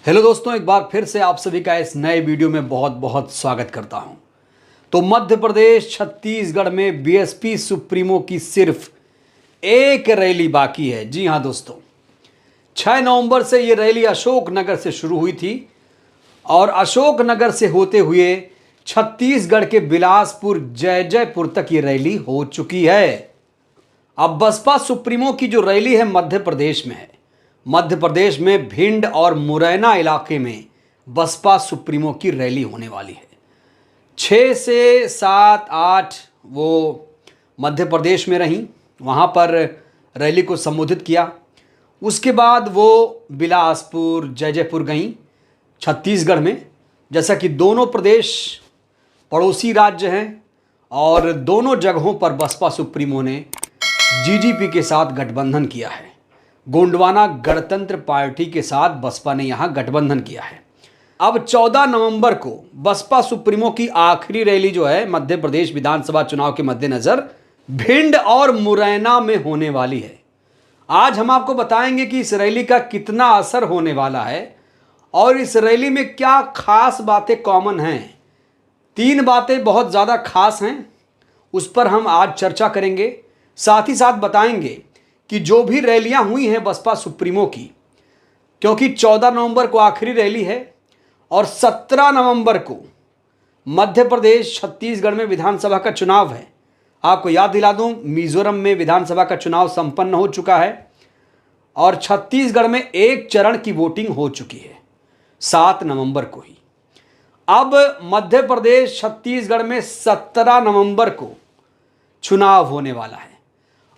Hello दोस्तों, एक बार फिर से आप सभी का इस नए वीडियो में बहुत बहुत स्वागत करता हूं। तो मध्य प्रदेश छत्तीसगढ़ में बीएसपी सुप्रीमो की सिर्फ एक रैली बाकी है। जी हां दोस्तों, 6 नवंबर से ये रैली अशोकनगर से शुरू हुई थी और अशोकनगर से होते हुए छत्तीसगढ़ के बिलासपुर जयजयपुर तक ये रैली हो चुकी है। अब बसपा सुप्रीमो की जो रैली है मध्य प्रदेश में है। मध्य प्रदेश में भिंड और मुरैना इलाके में बसपा सुप्रीमो की रैली होने वाली है। 6 से 7 8 वो मध्य प्रदेश में रहीं, वहाँ पर रैली को संबोधित किया। उसके बाद वो बिलासपुर जयजयपुर गईं छत्तीसगढ़ में। जैसा कि दोनों प्रदेश पड़ोसी राज्य हैं और दोनों जगहों पर बसपा सुप्रीमो ने जीजीपी के साथ गठबंधन किया है। गोंडवाना गणतंत्र पार्टी के साथ बसपा ने यहां गठबंधन किया है। अब 14 नवंबर को बसपा सुप्रीमो की आखिरी रैली जो है मध्य प्रदेश विधानसभा चुनाव के मद्देनजर भिंड और मुरैना में होने वाली है। आज हम आपको बताएंगे कि इस रैली का कितना असर होने वाला है और इस रैली में क्या खास बातें कॉमन हैं। 3 बातें बहुत ज़्यादा खास हैं, उस पर हम आज चर्चा करेंगे। साथ ही साथ बताएंगे कि जो भी रैलियां हुई हैं बसपा सुप्रीमो की, क्योंकि 14 नवंबर को आखिरी रैली है और 17 नवंबर को मध्य प्रदेश छत्तीसगढ़ में विधानसभा का चुनाव है। आपको याद दिला दूं, मिजोरम में विधानसभा का चुनाव संपन्न हो चुका है और छत्तीसगढ़ में एक चरण की वोटिंग हो चुकी है 7 नवंबर को ही। अब मध्य प्रदेश छत्तीसगढ़ में 17 नवंबर को चुनाव होने वाला है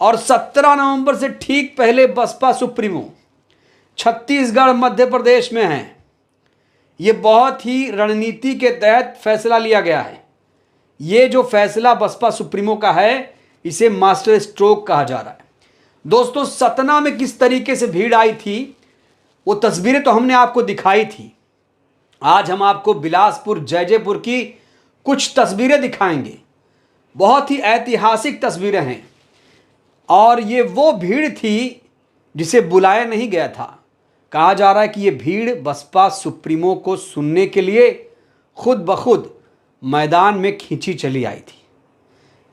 और 17 नवंबर से ठीक पहले बसपा सुप्रीमो छत्तीसगढ़ मध्य प्रदेश में है। ये बहुत ही रणनीति के तहत फैसला लिया गया है। ये जो फैसला बसपा सुप्रीमो का है इसे मास्टर स्ट्रोक कहा जा रहा है। दोस्तों, सतना में किस तरीके से भीड़ आई थी वो तस्वीरें तो हमने आपको दिखाई थी। आज हम आपको बिलासपुर जयजयपुर की कुछ तस्वीरें दिखाएंगे। बहुत ही ऐतिहासिक तस्वीरें हैं और ये वो भीड़ थी जिसे बुलाया नहीं गया था। कहा जा रहा है कि ये भीड़ बसपा सुप्रीमो को सुनने के लिए खुद ब खुद मैदान में खींची चली आई थी,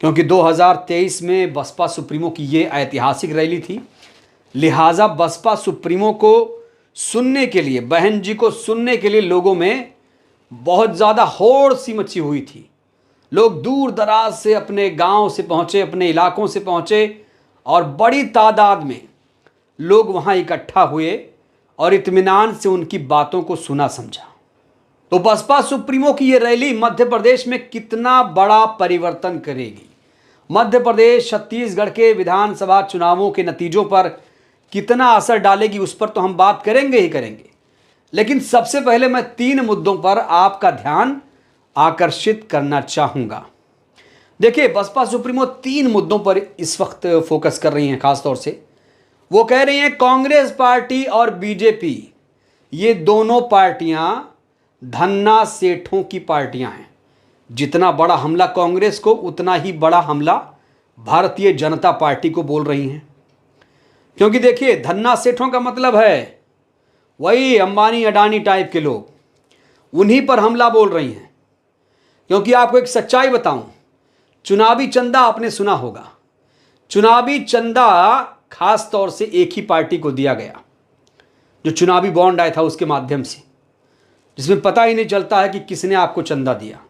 क्योंकि 2023 में बसपा सुप्रीमो की ये ऐतिहासिक रैली थी। लिहाजा बसपा सुप्रीमो को सुनने के लिए, बहन जी को सुनने के लिए लोगों में बहुत ज़्यादा होड़ सी मची हुई थी। लोग दूर दराज से अपने गांव से पहुँचे, अपने इलाकों से पहुँचे और बड़ी तादाद में लोग वहां इकट्ठा हुए और इत्मीनान से उनकी बातों को सुना समझा। तो बसपा सुप्रीमो की ये रैली मध्य प्रदेश में कितना बड़ा परिवर्तन करेगी, मध्य प्रदेश छत्तीसगढ़ के विधानसभा चुनावों के नतीजों पर कितना असर डालेगी, उस पर तो हम बात करेंगे ही करेंगे। लेकिन सबसे पहले मैं 3 मुद्दों पर आपका ध्यान आकर्षित करना चाहूँगा। देखिए, बसपा सुप्रीमो 3 मुद्दों पर इस वक्त फोकस कर रही हैं। खास तौर से वो कह रही हैं कांग्रेस पार्टी और बीजेपी, ये दोनों पार्टियां धन्ना सेठों की पार्टियां हैं। जितना बड़ा हमला कांग्रेस को, उतना ही बड़ा हमला भारतीय जनता पार्टी को बोल रही हैं। क्योंकि देखिए, धन्ना सेठों का मतलब है वही अंबानी अडानी टाइप के लोग, उन्हीं पर हमला बोल रही हैं। क्योंकि आपको एक सच्चाई बताऊं, चुनावी चंदा आपने सुना होगा। चुनावी चंदा खास तौर से एक ही पार्टी को दिया गया, जो चुनावी बॉन्ड आया था उसके माध्यम से, जिसमें पता ही नहीं चलता है कि किसने आपको चंदा दिया।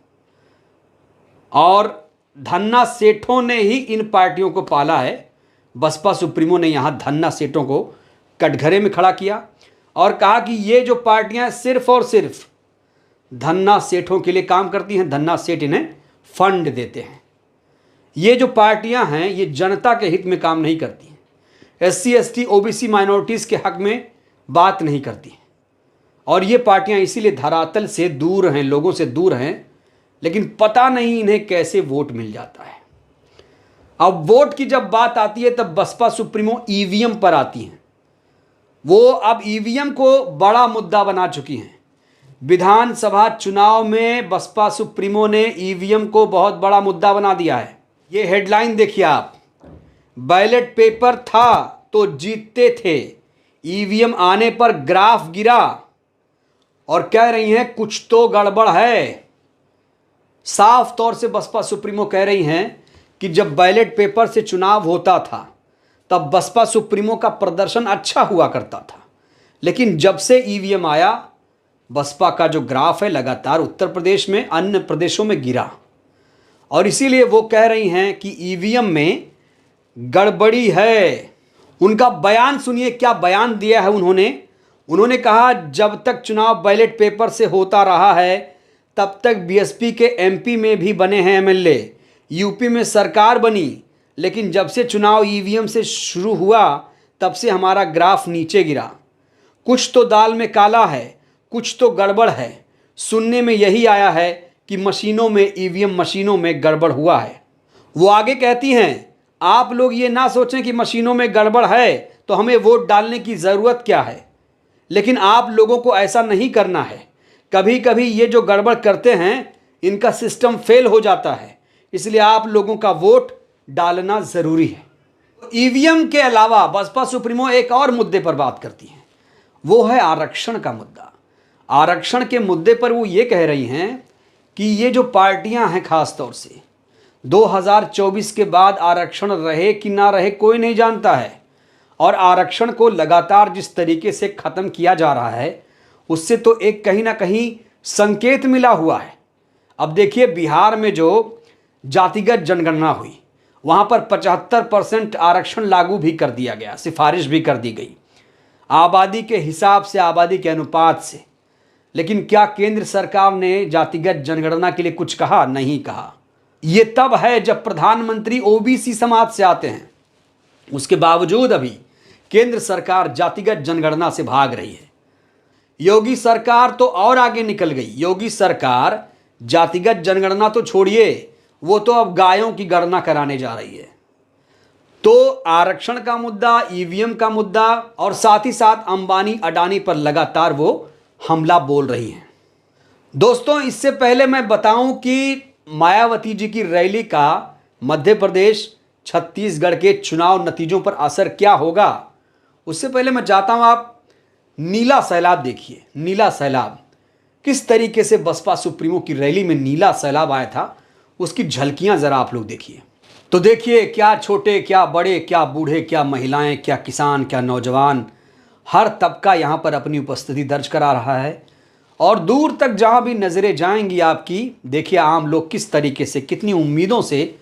और धन्ना सेठों ने ही इन पार्टियों को पाला है। बसपा सुप्रीमो ने यहां धन्ना सेठों को कटघरे में खड़ा किया और कहा कि ये जो पार्टियां सिर्फ और सिर्फ धन्ना सेठों के लिए काम करती हैं, धन्ना सेठ इन्हें फंड देते हैं। ये जो पार्टियां हैं ये जनता के हित में काम नहीं करती हैं, SC ST OBC माइनॉरिटीज़ के हक में बात नहीं करती हैं। और ये पार्टियां इसीलिए धरातल से दूर हैं, लोगों से दूर हैं, लेकिन पता नहीं इन्हें कैसे वोट मिल जाता है। अब वोट की जब बात आती है तब बसपा सुप्रीमो EVM पर आती हैं। वो अब EVM को बड़ा मुद्दा बना चुकी हैं। विधानसभा चुनाव में बसपा सुप्रीमो ने EVM को बहुत बड़ा मुद्दा बना दिया है। ये हेडलाइन देखिए आप, बैलेट पेपर था तो जीतते थे, ईवीएम आने पर ग्राफ गिरा और कह रही हैं कुछ तो गड़बड़ है। साफ तौर से बसपा सुप्रीमो कह रही हैं कि जब बैलेट पेपर से चुनाव होता था तब बसपा सुप्रीमो का प्रदर्शन अच्छा हुआ करता था, लेकिन जब से ईवीएम आया बसपा का जो ग्राफ है लगातार उत्तर प्रदेश में अन्य प्रदेशों में गिरा, और इसीलिए वो कह रही हैं कि ईवीएम में गड़बड़ी है। उनका बयान सुनिए, क्या बयान दिया है उन्होंने कहा जब तक चुनाव बैलेट पेपर से होता रहा है तब तक बीएसपी के एमपी में भी बने हैं एमएलए, यूपी में सरकार बनी, लेकिन जब से चुनाव ईवीएम से शुरू हुआ तब से हमारा ग्राफ नीचे गिरा। कुछ तो दाल में काला है, कुछ तो गड़बड़ है। सुनने में यही आया है कि मशीनों में, ईवीएम मशीनों में गड़बड़ हुआ है। वो आगे कहती हैं आप लोग ये ना सोचें कि मशीनों में गड़बड़ है तो हमें वोट डालने की ज़रूरत क्या है, लेकिन आप लोगों को ऐसा नहीं करना है। कभी कभी ये जो गड़बड़ करते हैं इनका सिस्टम फेल हो जाता है, इसलिए आप लोगों का वोट डालना ज़रूरी है। ईवीएम के अलावा बसपा सुप्रीमो एक और मुद्दे पर बात करती हैं, वो है आरक्षण का मुद्दा। आरक्षण के मुद्दे पर वो ये कह रही हैं कि ये जो पार्टियां हैं, खास तौर से 2024 के बाद आरक्षण रहे कि ना रहे कोई नहीं जानता है, और आरक्षण को लगातार जिस तरीके से ख़त्म किया जा रहा है उससे तो एक कहीं ना कहीं संकेत मिला हुआ है। अब देखिए बिहार में जो जातिगत जनगणना हुई वहाँ पर 75% आरक्षण लागू भी कर दिया गया, सिफारिश भी कर दी गई आबादी के हिसाब से, आबादी के अनुपात से। लेकिन क्या केंद्र सरकार ने जातिगत जनगणना के लिए कुछ कहा? नहीं कहा। ये तब है जब प्रधानमंत्री ओबीसी समाज से आते हैं, उसके बावजूद अभी केंद्र सरकार जातिगत जनगणना से भाग रही है। योगी सरकार तो और आगे निकल गई। योगी सरकार जातिगत जनगणना तो छोड़िए, वो तो अब गायों की गणना कराने जा रही है। तो आरक्षण का मुद्दा, ईवीएम का मुद्दा और साथ ही साथ अंबानी अडानी पर लगातार वो हमला बोल रही हैं। दोस्तों, इससे पहले मैं बताऊं कि मायावती जी की रैली का मध्य प्रदेश, छत्तीसगढ़ के चुनाव नतीजों पर असर क्या होगा, उससे पहले मैं चाहता हूं आप नीला सैलाब देखिए। नीला सैलाब किस तरीके से बसपा सुप्रीमो की रैली में नीला सैलाब आया था, उसकी झलकियां जरा आप लोग देखिए। तो देखिए, क्या छोटे, क्या बड़े, क्या बूढ़े, क्या महिलाएं, क्या किसान, क्या नौजवान, हर तबका यहाँ पर अपनी उपस्थिति दर्ज करा रहा है। और दूर तक जहाँ भी नज़रें जाएंगी आपकी, देखिए आम लोग किस तरीके से, कितनी उम्मीदों से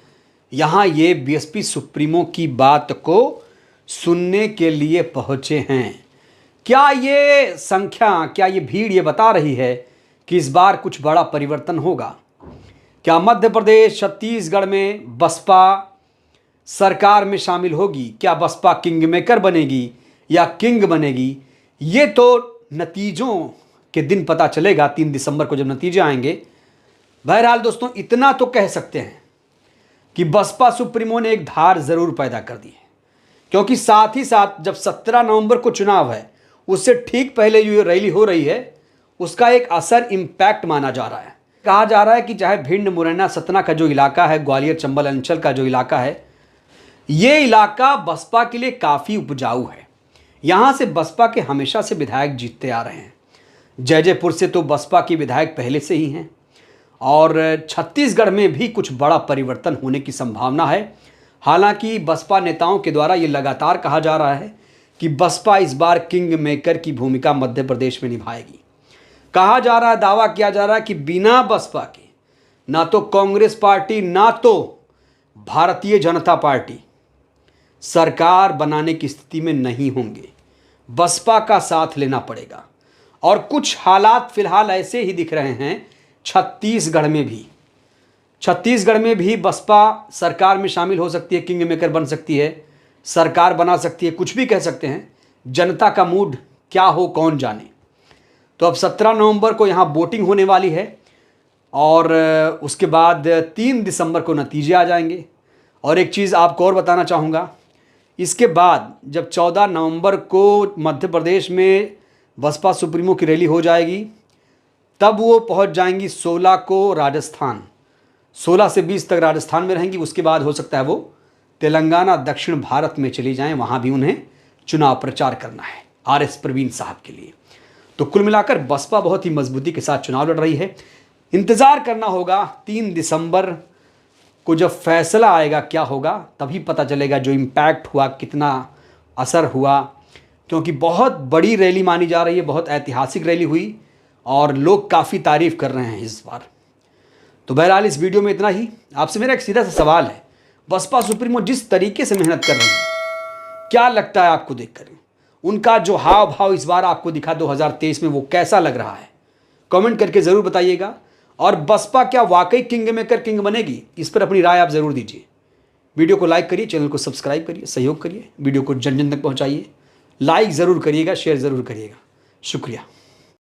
यहाँ ये बीएसपी सुप्रीमो की बात को सुनने के लिए पहुँचे हैं। क्या ये संख्या, क्या ये भीड़ ये बता रही है कि इस बार कुछ बड़ा परिवर्तन होगा? क्या मध्य प्रदेश, छत्तीसगढ़ में बसपा सरकार में शामिल होगी? क्या बसपा किंग मेकर बनेगी या किंग बनेगी? ये तो नतीजों के दिन पता चलेगा, 3 दिसंबर को जब नतीजे आएंगे। बहरहाल दोस्तों, इतना तो कह सकते हैं कि बसपा सुप्रीमो ने एक धार जरूर पैदा कर दी है, क्योंकि साथ ही साथ जब 17 नवंबर को चुनाव है उससे ठीक पहले जो रैली हो रही है उसका एक असर, इम्पैक्ट माना जा रहा है। कहा जा रहा है कि चाहे भिंड, मुरैना, सतना का जो इलाका है, ग्वालियर चंबल अंचल का जो इलाका है, ये इलाका बसपा के लिए काफ़ी उपजाऊ है। यहाँ से बसपा के हमेशा से विधायक जीतते आ रहे हैं। जैजैपुर से तो बसपा के विधायक पहले से ही हैं, और छत्तीसगढ़ में भी कुछ बड़ा परिवर्तन होने की संभावना है। हालांकि बसपा नेताओं के द्वारा ये लगातार कहा जा रहा है कि बसपा इस बार किंग मेकर की भूमिका मध्य प्रदेश में निभाएगी। कहा जा रहा है, दावा किया जा रहा है कि बिना बसपा के ना तो कांग्रेस पार्टी ना तो भारतीय जनता पार्टी सरकार बनाने की स्थिति में नहीं होंगे। बसपा का साथ लेना पड़ेगा, और कुछ हालात फिलहाल ऐसे ही दिख रहे हैं छत्तीसगढ़ में भी। छत्तीसगढ़ में भी बसपा सरकार में शामिल हो सकती है, किंग मेकर बन सकती है, सरकार बना सकती है, कुछ भी कह सकते हैं। जनता का मूड क्या हो कौन जाने। तो अब 17 नवंबर को यहाँ वोटिंग होने वाली है, और उसके बाद 3 दिसंबर को नतीजे आ जाएंगे। और एक चीज़ आपको और बताना चाहूँगा, इसके बाद जब 14 नवंबर को मध्य प्रदेश में बसपा सुप्रीमो की रैली हो जाएगी, तब वो पहुंच जाएंगी 16 को राजस्थान। 16 से 20 तक राजस्थान में रहेंगी। उसके बाद हो सकता है वो तेलंगाना, दक्षिण भारत में चली जाएं, वहाँ भी उन्हें चुनाव प्रचार करना है, आरएस प्रवीण साहब के लिए। तो कुल मिलाकर बसपा बहुत ही मजबूती के साथ चुनाव लड़ रही है। इंतज़ार करना होगा 3 दिसंबर को, जब फैसला आएगा क्या होगा तभी पता चलेगा जो इम्पैक्ट हुआ, कितना असर हुआ, क्योंकि बहुत बड़ी रैली मानी जा रही है, बहुत ऐतिहासिक रैली हुई और लोग काफ़ी तारीफ कर रहे हैं इस बार। तो बहरहाल इस वीडियो में इतना ही। आपसे मेरा एक सीधा सा सवाल है, बसपा सुप्रीमो जिस तरीके से मेहनत कर रही है, क्या लगता है आपको देखकर? उनका जो हाव भाव इस बार आपको दिखा 2023 में, वो कैसा लग रहा है? कमेंट करके ज़रूर बताइएगा। और बसपा क्या वाकई किंग मेकर किंग बनेगी, इस पर अपनी राय आप ज़रूर दीजिए। वीडियो को लाइक करिए, चैनल को सब्सक्राइब करिए, सहयोग करिए, वीडियो को जन जन तक पहुँचाइए, लाइक ज़रूर करिएगा, शेयर ज़रूर करिएगा। शुक्रिया।